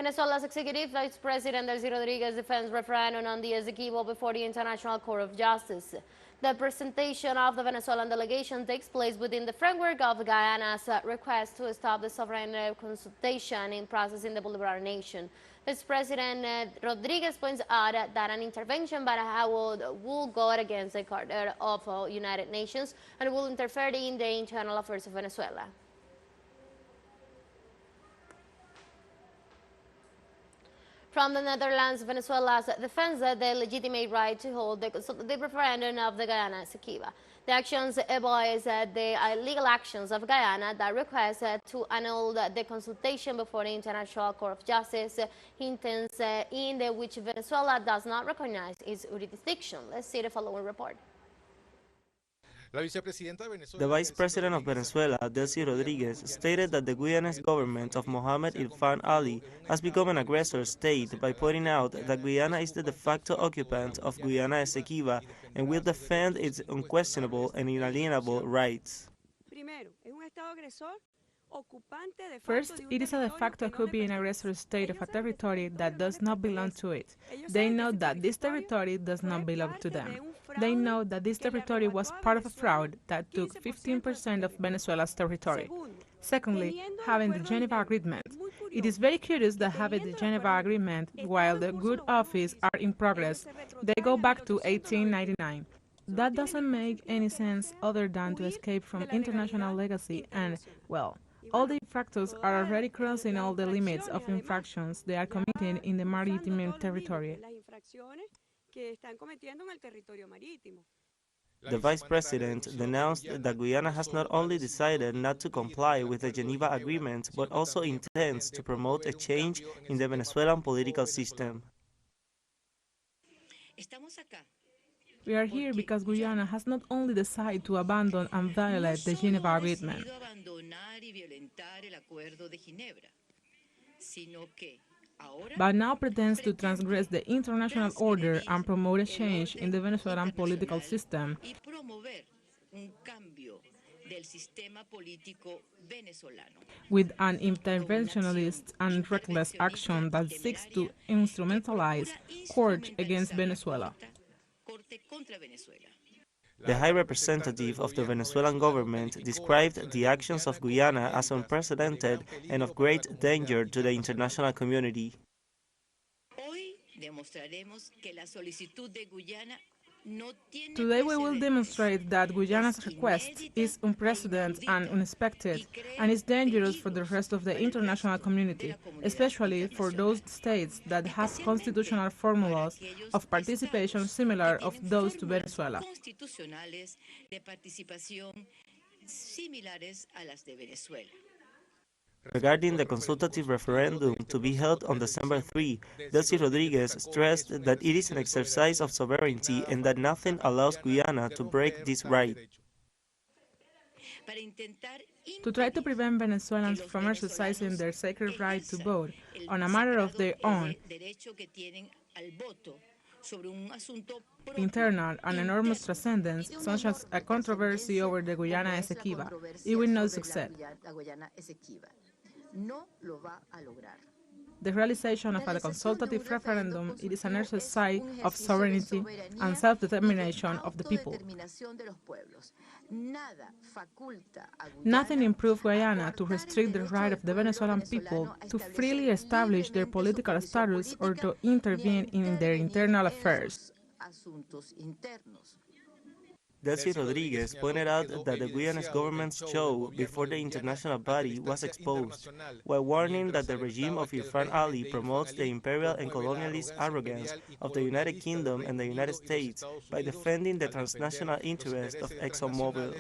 Venezuela's Executive Vice President Delcy Rodriguez defends referendum on the Essequibo before the International Court of Justice. The presentation of the Venezuelan delegation takes place within the framework of Guyana's request to stop the sovereign consultation in process in the Bolivarian nation. Vice President Rodriguez points out that an intervention by Howard will go against the Charter of United Nations and will interfere in the internal affairs of Venezuela. From the Netherlands, Venezuela defends the legitimate right to hold the referendum of the Guyana Essequibo. The actions avoid the illegal actions of Guyana that request to annul the consultation before the International Court of Justice, intends in which Venezuela does not recognize its jurisdiction. Let's see the following report. The Vice President of Venezuela, Delcy Rodriguez, stated that the Guyanese government of Mohamed Irfan Ali has become an aggressor state by pointing out that Guyana is the de facto occupant of Guyana Essequibo and will defend its unquestionable and inalienable rights. First, it is a de facto occupying aggressor state of a territory that does not belong to it. They know that this territory does not belong to them. They know that this territory was part of a fraud that took 15% of Venezuela's territory. Secondly, having the Geneva Agreement. It is very curious that having the Geneva Agreement, while the good office are in progress, they go back to 1899. That doesn't make any sense other than to escape from international legacy and, well, all the infractors are already crossing all the limits of infractions they are committing in the maritime territory. The Vice President denounced that Guyana has not only decided not to comply with the Geneva Agreement, but also intends to promote a change in the Venezuelan political system. We are here because Guyana has not only decided to abandon and violate the Geneva Agreement, but now pretends to transgress the international order and promote a change in the Venezuelan political system. With an interventionist and reckless action that seeks to instrumentalize court against Venezuela. The High Representative of the Venezuelan government described the actions of Guyana as unprecedented and of great danger to the international community. Today we will demonstrate that Guyana's request is unprecedented and unexpected, and is dangerous for the rest of the international community, especially for those states that have constitutional formulas of participation similar of those to Venezuela. Regarding the consultative referendum to be held on December 3, Delcy Rodriguez stressed that it is an exercise of sovereignty and that nothing allows Guyana to break this right. To try to prevent Venezuelans from exercising their sacred right to vote on a matter of their own, internal and enormous transcendence, such as a controversy over the Guyana Essequibo, it will not succeed. The realization of a consultative referendum it is an exercise of sovereignty and self-determination of the people. Nothing improves Guyana to restrict the right of the Venezuelan people to freely establish their political status or to intervene in their internal affairs. Delcy Rodriguez pointed out that the Guyanese government's show before the international body was exposed, while warning that the regime of Irfan Ali promotes the imperial and colonialist arrogance of the United Kingdom and the United States by defending the transnational interest of ExxonMobil.